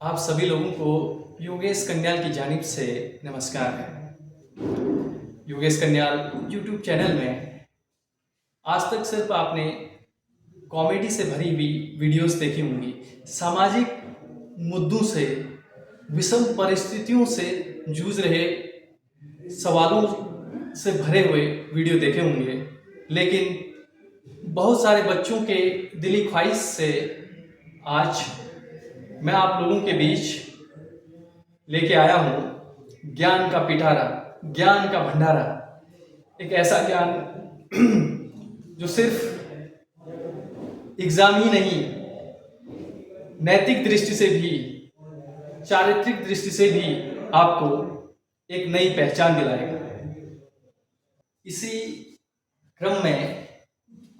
आप सभी लोगों को योगेश कन्याल की जानिब से नमस्कार है। योगेश कन्याल यूट्यूब चैनल में आज तक सिर्फ आपने कॉमेडी से भरी हुई वीडियोस देखी होंगी, सामाजिक मुद्दों से, विषम परिस्थितियों से जूझ रहे सवालों से भरे हुए वीडियो देखे होंगे, लेकिन बहुत सारे बच्चों के दिली ख्वाहिश से आज मैं आप लोगों के बीच लेके आया हूँ ज्ञान का पिटारा, ज्ञान का भंडारा। एक ऐसा ज्ञान जो सिर्फ एग्जाम ही नहीं, नैतिक दृष्टि से भी, चारित्रिक दृष्टि से भी आपको एक नई पहचान दिलाएगा। इसी क्रम में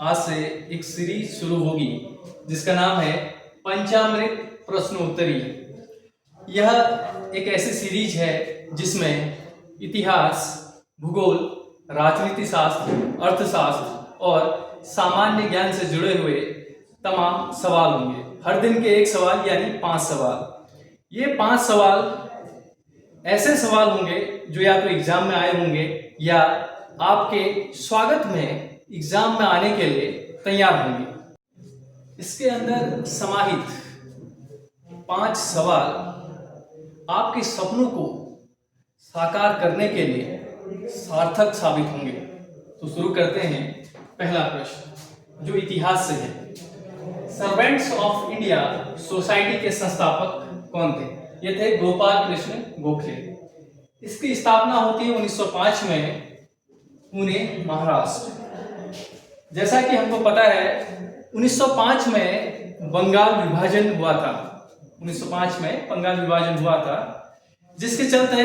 आज से एक सीरीज शुरू होगी जिसका नाम है पंचामृत प्रश्नोत्तरी। यह एक ऐसी सीरीज है जिसमें इतिहास, भूगोल, राजनीति शास्त्र, अर्थशास्त्र और सामान्य ज्ञान से जुड़े हुए तमाम सवाल होंगे। हर दिन के एक सवाल यानी 5 सवाल। ये 5 सवाल ऐसे सवाल होंगे जो या तो एग्जाम में आए होंगे या आपके स्वागत में एग्जाम में आने के लिए तैयार होंगे। इसके अंदर समाहित 5 सवाल आपके सपनों को साकार करने के लिए सार्थक साबित होंगे। तो शुरू करते हैं। पहला प्रश्न जो इतिहास से है, सर्वेंट्स ऑफ इंडिया सोसाइटी के संस्थापक कौन थे? ये थे गोपाल कृष्ण गोखले। इसकी स्थापना होती है 1905 में पुणे, महाराष्ट्र। जैसा कि हमको पता है 1905 में बंगाल विभाजन हुआ था। 1905 में बंगाल विभाजन हुआ था, जिसके चलते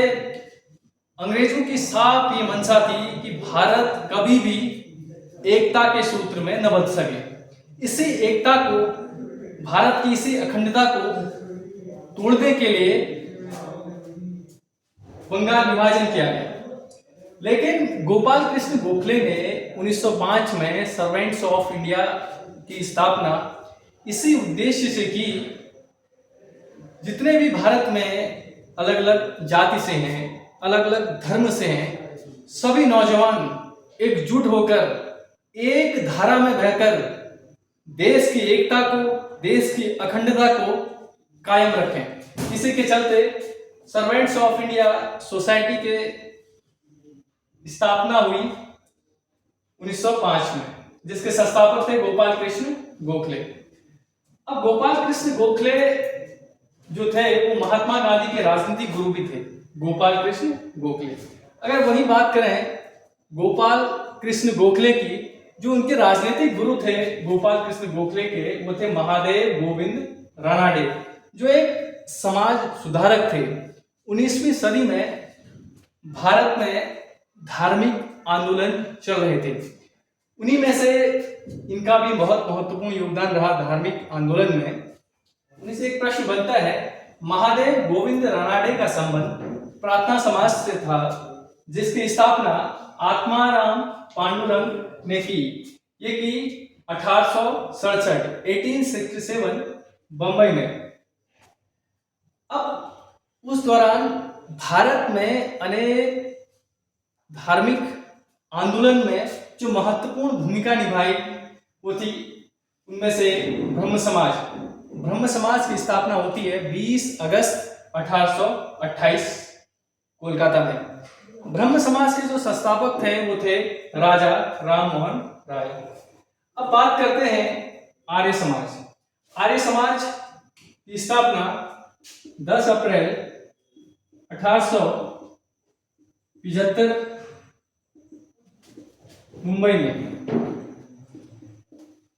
अंग्रेजों की साफ ये मंशा थी कि भारत कभी भी एकता के सूत्र में न बंध सके। इसी एकता को, भारत की इसी अखंडता को तोड़ने के लिए बंगाल विभाजन किया गया। लेकिन गोपाल कृष्ण गोखले ने 1905 में सर्वेंट्स ऑफ इंडिया की स्थापना इसी उद्देश्य से की, जितने भी भारत में अलग अलग जाति से हैं, अलग अलग धर्म से हैं, सभी नौजवान एकजुट होकर एक धारा में बहकर देश की एकता को, देश की अखंडता को कायम रखें। इसी के चलते सर्वेंट्स ऑफ इंडिया सोसाइटी के स्थापना हुई 1905 में, जिसके संस्थापक थे गोपाल कृष्ण गोखले। अब गोपाल कृष्ण गोखले जो थे वो महात्मा गांधी के राजनीतिक गुरु भी थे, गोपाल कृष्ण गोखले। अगर वही बात करें गोपाल कृष्ण गोखले की, जो उनके राजनीतिक गुरु थे गोपाल कृष्ण गोखले के, वो थे महादेव गोविंद रानाडे, जो एक समाज सुधारक थे। 19वीं सदी में भारत में धार्मिक आंदोलन चल रहे थे। उन्हीं में से इनका भी बहुत महत्वपूर्ण योगदान रहा धार्मिक आंदोलन में। उन्हीं से एक प्रश्न बनता है, महादेव गोविंद रानाडे का संबंध प्रार्थना समाज से था, जिसकी स्थापना आत्माराम पांडुरंग ने की। ये की 1867 1867 बंबई में। अब उस दौरान भारत में अनेक धार्मिक आंदोलन में जो महत्वपूर्ण भूमिका निभाई वो थी, उनमें से ब्रह्म समाज। ब्रह्म समाज की स्थापना होती है 20 अगस्त 1828 कोलकाता में। ब्रह्म समाज के जो संस्थापक थे वो थे राजा राम मोहन राय। अब बात करते हैं आर्य समाज। आर्य समाज की स्थापना 10 अप्रैल 1875 मुंबई में।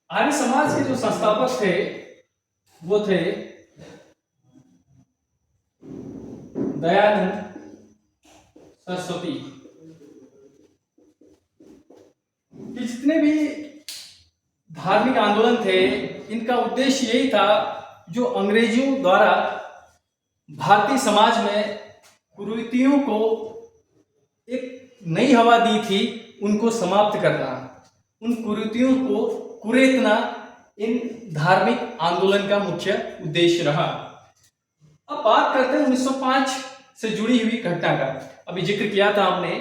आर्य समाज के जो संस्थापक थे वो थे दयानंद सरस्वती। जितने भी धार्मिक आंदोलन थे, इनका उद्देश्य यही था, जो अंग्रेजों द्वारा भारतीय समाज में कुरीतियों को एक नई हवा दी थी, उनको समाप्त करना, उन कुरीतियों को कुरेदना इन धार्मिक आंदोलन का मुख्य उद्देश्य रहा। अब अब बात करते हैं 1905 से जुड़ी हुई घटना का। अभी जिक्र किया था हमने,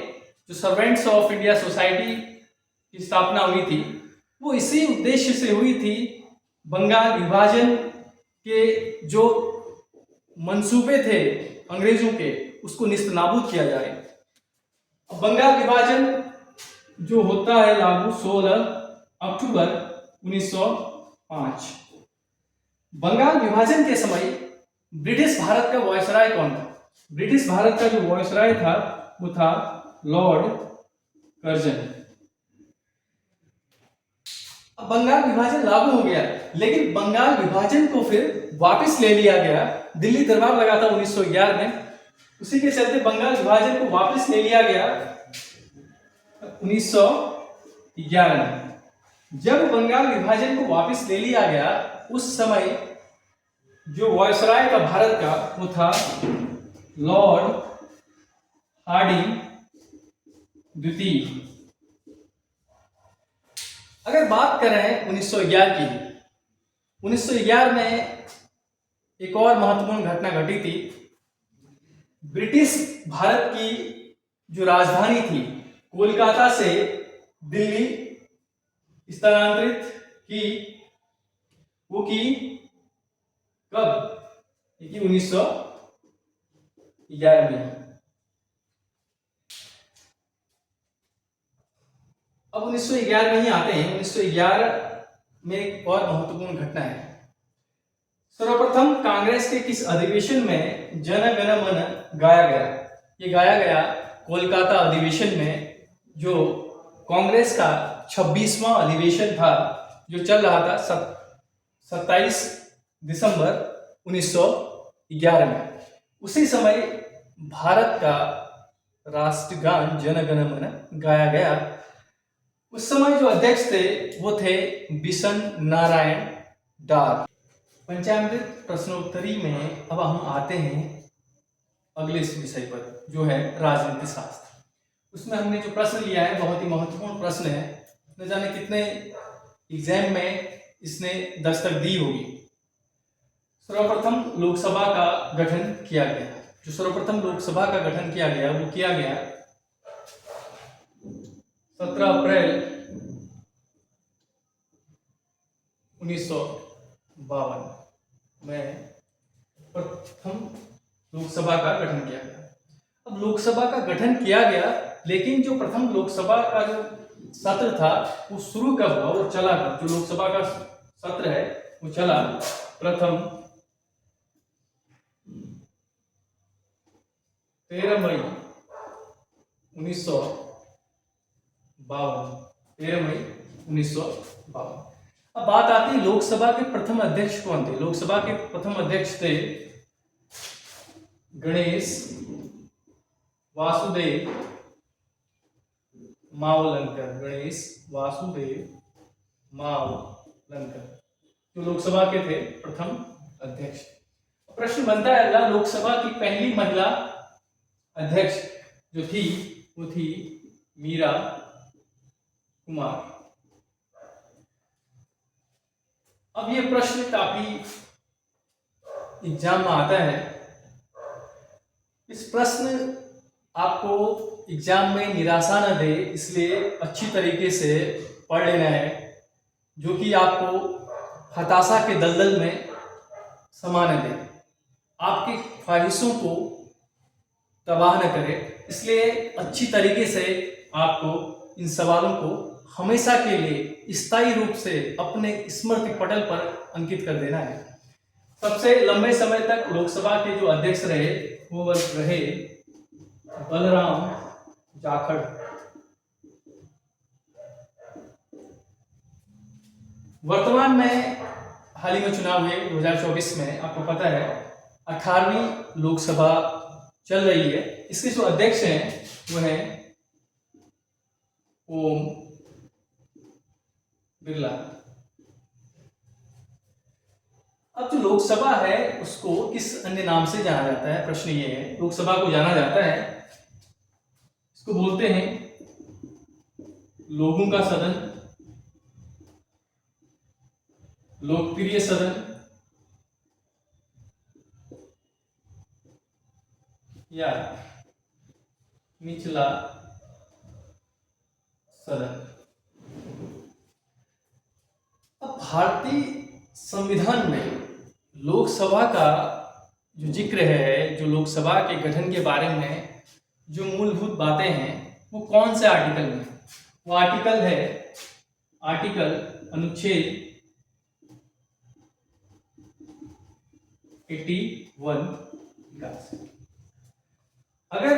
जो सर्वेंट्स ऑफ इंडिया सोसाइटी की स्थापना हुई थी वो इसी उद्देश्य से हुई थी, बंगाल विभाजन के जो मंसूबे थे अंग्रेजों के उसको निस्तनाबूद किया जाए। अब बंगाल विभाजन जो होता है लागू 16 अक्टूबर 1905। बंगाल विभाजन के समय ब्रिटिश भारत का वायसराय कौन था? ब्रिटिश भारत का जो वायसराय था वो था लॉर्ड कर्जन। अब बंगाल विभाजन लागू हो गया, लेकिन बंगाल विभाजन को फिर वापस ले लिया गया। दिल्ली दरबार लगा था 1911 में, उसी के चलते बंगाल विभाजन को वापस ले लिया गया 1911 में। जब बंगाल विभाजन को वापस ले लिया गया उस समय जो वायसराय का भारत का वो था लॉर्ड हार्डिंग द्वितीय। अगर बात करें 1911 की, 1911 में एक और महत्वपूर्ण घटना घटी थी। ब्रिटिश भारत की जो राजधानी थी कोलकाता से दिल्ली स्थानांतरित की, वो की कब? कि 1911 में। अब 1911 में ही आते हैं। 1911 में एक और महत्वपूर्ण घटना है। सर्वप्रथम कांग्रेस के किस अधिवेशन में जन गण मन गाया गया? ये गाया गया कोलकाता अधिवेशन में, जो कांग्रेस का 26वां अधिवेशन था, जो चल रहा था 27 दिसंबर 1911 में। उसी समय भारत का राष्ट्रगान जन गण मन गाया गया। उस समय जो अध्यक्ष थे वो थे बिशन नारायण डार। पंचामृत प्रश्नोत्तरी में अब हम आते हैं अगले इस विषय पर, जो है राजनीति शास्त्र। उसमें हमने जो प्रश्न लिया है बहुत ही महत्वपूर्ण प्रश्न है, न जाने कितने एग्जाम में इसने दस्तक दी होगी। सर्वप्रथम लोकसभा का गठन किया गया। जो सर्वप्रथम लोकसभा का गठन किया गया वो किया गया 17 अप्रैल 1952 में प्रथम लोकसभा का गठन किया गया। अब लोकसभा का गठन किया गया, लेकिन जो प्रथम लोकसभा का जो सत्र था वो शुरू कब हुआ और चला कब? जो लोकसभा का सत्र है वो चला प्रथम 13 मई 1952। 13 मई 1952। अब बात आती है लोकसभा के प्रथम अध्यक्ष कौन थे? लोकसभा के प्रथम अध्यक्ष थे गणेश वासुदेव मावलंकर। गणेश वासुदेव मावलंकर जो लोकसभा के थे प्रथम अध्यक्ष। प्रश्न बनता है लोकसभा की पहली महिला अध्यक्ष जो थी वो थी मीरा कुमार। अब ये प्रश्न काफी एग्जाम में आता है। इस प्रश्न आपको एग्जाम में निराशा न दे, इसलिए अच्छी तरीके से पढ़ लेना है, जो कि आपको हताशा के दलदल में समा न दे, आपकी ख्वाहिशों को तबाह न करे। इसलिए अच्छी तरीके से आपको इन सवालों को हमेशा के लिए स्थायी रूप से अपने स्मृति पटल पर अंकित कर देना है। सबसे लंबे समय तक लोकसभा के जो अध्यक्ष रहे वो रहे बलराम जाखड़। वर्तमान में हाल ही में चुनाव हुए 2024 में, आपको पता है 18वीं लोकसभा चल रही है। इसके जो अध्यक्ष हैं वो हैं ओम बिरला। अब जो लोकसभा है उसको किस अन्य नाम से जाना जाता है? प्रश्न ये है। लोकसभा को जाना जाता है, इसको बोलते हैं लोगों का सदन, लोकप्रिय सदन, या निचला सदन। अब भारतीय संविधान में लोकसभा का जो जिक्र है, जो लोकसभा के गठन के बारे में जो मूलभूत बातें हैं, वो कौन से आर्टिकल में? वो आर्टिकल है आर्टिकल अनुच्छेद 81। अगर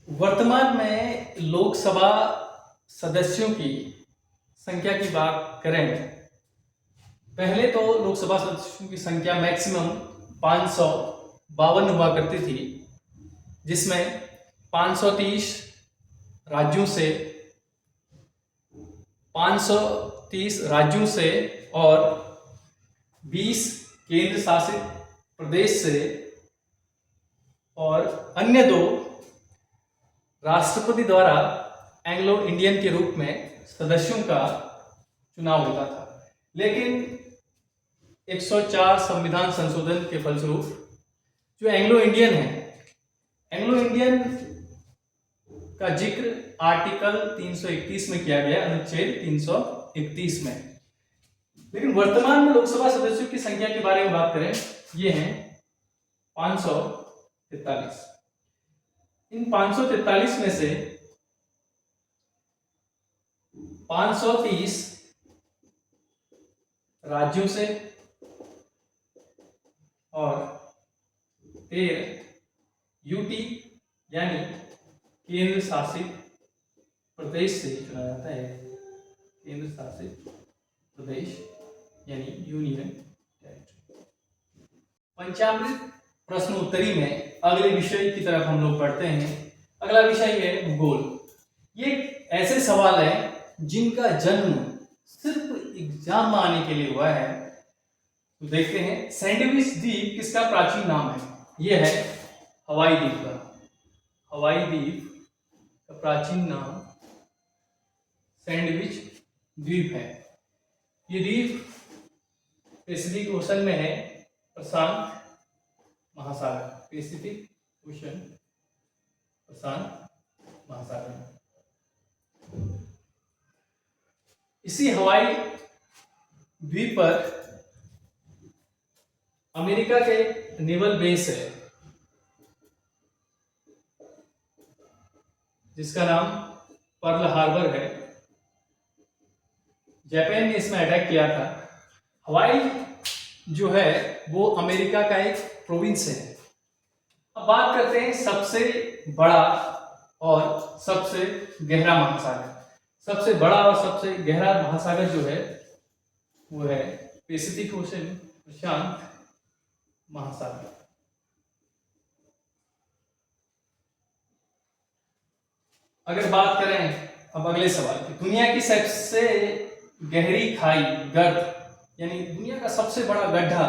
वर्तमान में लोकसभा सदस्यों की संख्या की बात करें, पहले तो लोकसभा सदस्यों की संख्या मैक्सिमम 552 हुआ करती थी, जिसमें 530 राज्यों से 530 और 20 केंद्र शासित प्रदेश से और अन्य 2 राष्ट्रपति द्वारा एंग्लो इंडियन के रूप में सदस्यों का चुनाव होता था। लेकिन 104 संविधान संशोधन के फलस्वरूप जो एंग्लो इंडियन है, एंग्लो इंडियन का जिक्र आर्टिकल 331 में किया गया, अनुच्छेद 331 में। लेकिन वर्तमान में लोकसभा सदस्यों की संख्या के बारे में बात करें, ये हैं 543। इन 543 में से 530 राज्यों से और 13 यूटी यानी केंद्र शासित प्रदेश से चुना जाता है। केंद्र शासित प्रदेश यानी यूनियन टेरिटरी। पंचामृत प्रश्न उत्तरी में अगले विषय की तरफ हम लोग पढ़ते हैं। अगला विषय है भूगोल। ये ऐसे सवाल हैं जिनका जन्म सिर्फ एग्जाम में आने के लिए हुआ है। तो देखते हैं, सैंडविच द्वीप किसका प्राचीन नाम है? यह है हवाई द्वीप का। हवाई द्वीप का प्राचीन नाम सैंडविच द्वीप है। ये द्वीप पैसिफिक ओशन में है, प्रशांत महासागर। पैसिफिक ओशन, प्रशांत महासागर। इसी हवाई द्वीप पर अमेरिका के नेवल बेस है, जिसका नाम पर्ल हार्बर है। जापान ने इसमें अटैक किया था। हवाई जो है वो अमेरिका का एक प्रोविंस है। अब बात करते हैं सबसे बड़ा और सबसे गहरा महासागर। सबसे बड़ा और सबसे गहरा महासागर जो है वो है पैसिफिक ओशन, प्रशांत महासागर। अगर बात करें अब अगले सवाल की, दुनिया की सबसे गहरी खाई, गर्त यानी दुनिया का सबसे बड़ा गड्ढा,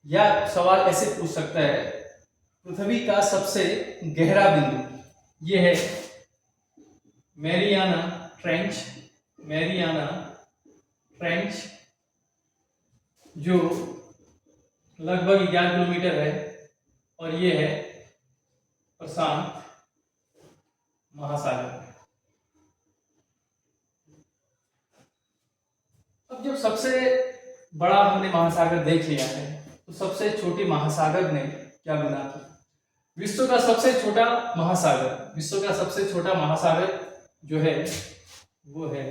या सवाल ऐसे पूछ सकता है पृथ्वी का सबसे गहरा बिंदु, यह है मैरियाना ट्रेंच। मैरियाना ट्रेंच जो लगभग 11 किलोमीटर है और यह है प्रशांत महासागर। अब जब सबसे बड़ा हमने महासागर देख लिया है, तो सबसे छोटे महासागर ने क्या बना था? विश्व का सबसे छोटा महासागर, विश्व का सबसे छोटा महासागर जो है वो है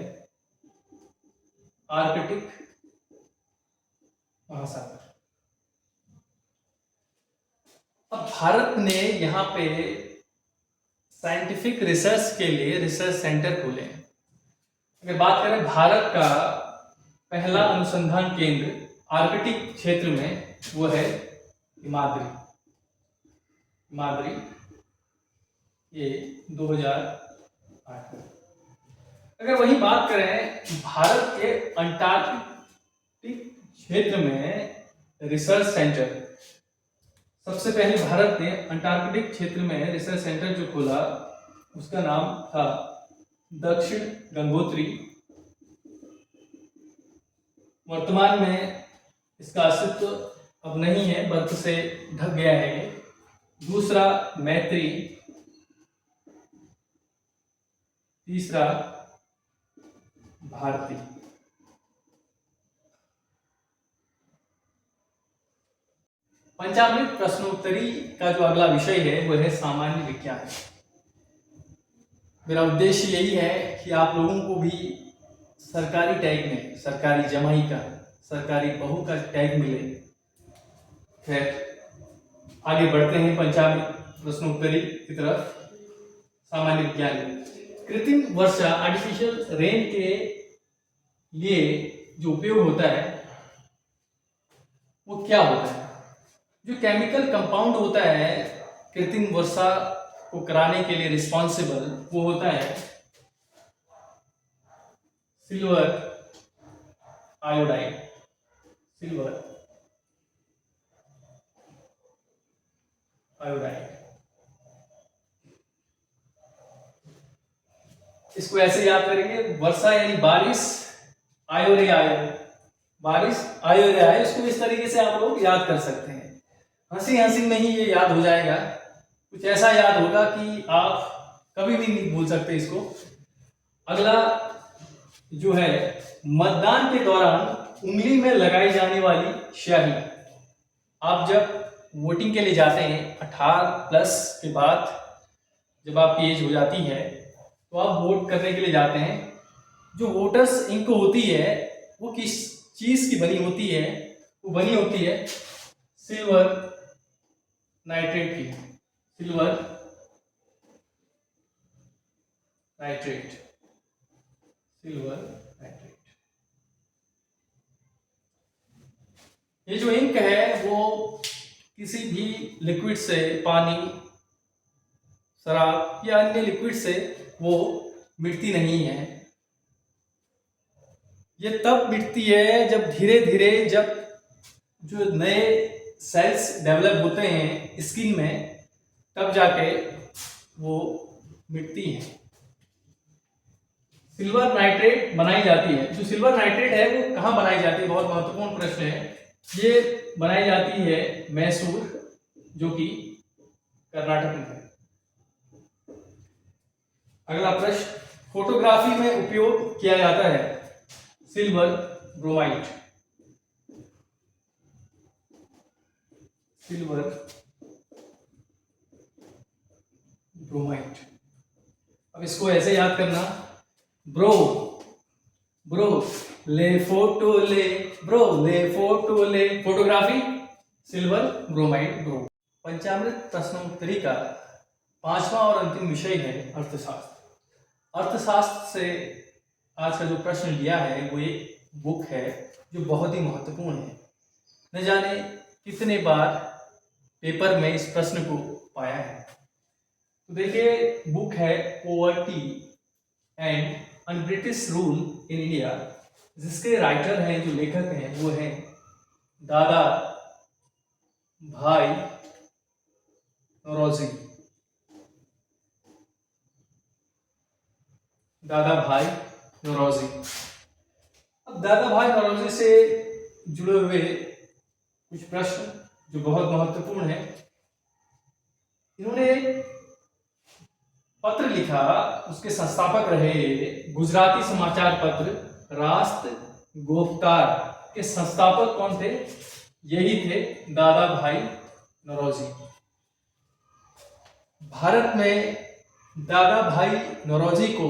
आर्कटिक महासागर। अब भारत ने यहाँ पे साइंटिफिक रिसर्च के लिए रिसर्च सेंटर खोले हैं। अगर बात करें भारत का पहला अनुसंधान केंद्र आर्कटिक क्षेत्र में, वो है हिमाद्री। हिमाद्री ये 2008 में। अगर वही बात करें भारत के अंटार्कटिक क्षेत्र में रिसर्च सेंटर, सबसे पहले भारत ने अंटार्कटिक क्षेत्र में रिसर्च सेंटर जो खोला उसका नाम था दक्षिण गंगोत्री। वर्तमान में इसका अस्तित्व अब नहीं है, बर्फ से ढक गया है ये। दूसरा मैत्री, तीसरा भारती। पंचामृत प्रश्नोत्तरी का जो अगला विषय है वो है सामान्य विज्ञान। मेरा उद्देश्य यही है कि आप लोगों को भी सरकारी टैग में, सरकारी जमाई का, सरकारी बहू का टैग मिले। खैर, आगे बढ़ते हैं पंचामृत प्रश्नोत्तरी की तरफ। सामान्य विज्ञान में कृत्रिम वर्षा, आर्टिफिशियल रेन के लिए जो उपयोग होता है वो क्या होता है? जो केमिकल कंपाउंड होता है कृत्रिम वर्षा को कराने के लिए रिस्पॉन्सिबल, वो होता है सिल्वर आयोडाइड। Silver iodide. इसको ऐसे याद करेंगे, वर्षा यानी बारिश, आयो रे आयो, बारिश आयो रे आयो। इसको इस तरीके से आप लोग याद कर सकते हैं। हंसी हंसी में ही ये याद हो जाएगा, कुछ ऐसा याद होगा कि आप कभी भी नहीं भूल सकते इसको। अगला जो है मतदान के दौरान उंगली में लगाई जाने वाली स्याही। आप जब वोटिंग के लिए जाते हैं 18+ के बाद, जब आपकी एज हो जाती है तो आप वोट करने के लिए जाते हैं। जो वोटर्स इंक होती है वो किस चीज की बनी होती है? वो बनी होती है सिल्वर नाइट्रेट की। Silver nitrate, silver nitrate. ये जो इंक है वो किसी भी लिक्विड से, पानी, शराब या अन्य लिक्विड से वो मिटती नहीं है। ये तब मिटती है जब धीरे धीरे, जब जो नए सेल्स डेवलप होते हैं स्किन में, तब जाके वो मिटती है। सिल्वर नाइट्रेट बनाई जाती है। जो सिल्वर नाइट्रेट है वो कहाँ बनाई जाती है? बहुत महत्वपूर्ण प्रश्न है। ये बनाई जाती है मैसूर, जो कि कर्नाटक में है। अगला प्रश्न, फोटोग्राफी में उपयोग किया जाता है सिल्वर ब्रोमाइड। Silver bromide. अब इसको ऐसे याद करना, ब्रो ब्रो ले फोटो ले, ब्रो ले फोटो ले, फोटोग्राफी सिल्वर ब्रोमाइड ब्रो। पंचामृत प्रश्नोत्तरी का 5वां और अंतिम विषय है अर्थशास्त्र। अर्थशास्त्र से आज का जो प्रश्न लिया है वो एक बुक है जो बहुत ही महत्वपूर्ण है। न जाने कितने बार पेपर में इस प्रश्न को पाया है। तो देखिए, बुक है poverty and un British rule in India, जिसके राइटर हैं, जो लेखक हैं, वो हैं दादा भाई नौरोजी। दादा भाई नौरोजी। अब दादा भाई नौरोजी से जुड़े हुए कुछ प्रश्न जो बहुत महत्वपूर्ण है। इन्होंने पत्र लिखा, उसके संस्थापक रहे गुजराती समाचार पत्र राष्ट्र गोफ्तार के संस्थापक कौन थे? यही थे दादा भाई नौरोजी। भारत में दादा भाई नौरोजी को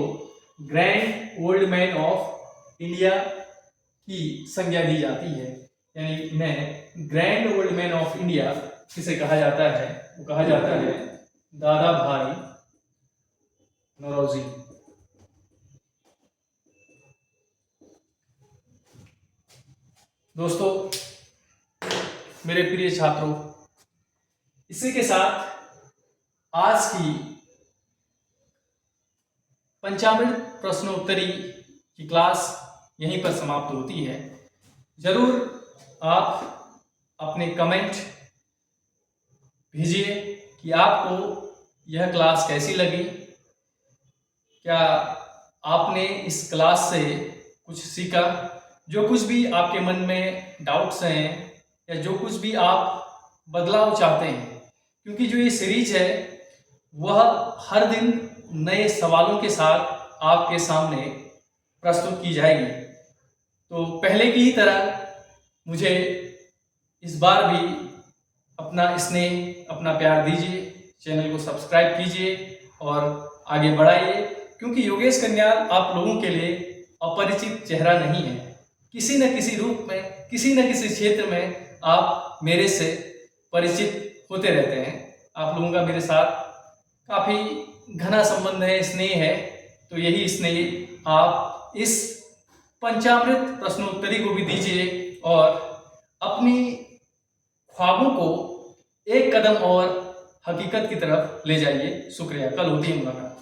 grand old man of India की संज्ञा दी जाती है। यानी इन्हें grand old man of India किसे कहा जाता है? वो कहा जाता है दादा भाई नौरोजी। दोस्तों, मेरे प्रिय छात्रों, इसी के साथ आज की पंचामृत प्रश्नोत्तरी की क्लास यहीं पर समाप्त होती है। जरूर आप अपने कमेंट भेजिए कि आपको यह क्लास कैसी लगी। क्या आपने इस क्लास से कुछ सीखा? जो कुछ भी आपके मन में डाउट्स हैं या जो कुछ भी आप बदलाव चाहते हैं, क्योंकि जो ये सीरीज है वह हर दिन नए सवालों के साथ आपके सामने प्रस्तुत की जाएगी। तो पहले की ही तरह मुझे इस बार भी अपना स्नेह, अपना प्यार दीजिए, चैनल को सब्सक्राइब कीजिए और आगे बढ़ाइए, क्योंकि योगेश कन्याल आप लोगों के लिए अपरिचित चेहरा नहीं है। किसी न किसी रूप में, किसी न किसी क्षेत्र में आप मेरे से परिचित होते रहते हैं। आप लोगों का मेरे साथ काफ़ी घना संबंध है, स्नेह है। तो यही स्नेह आप इस पंचामृत प्रश्नोत्तरी को भी दीजिए और अपनी ख्वाबों को एक कदम और हकीकत की तरफ ले जाइए। शुक्रिया। कल होती है मुलाकात।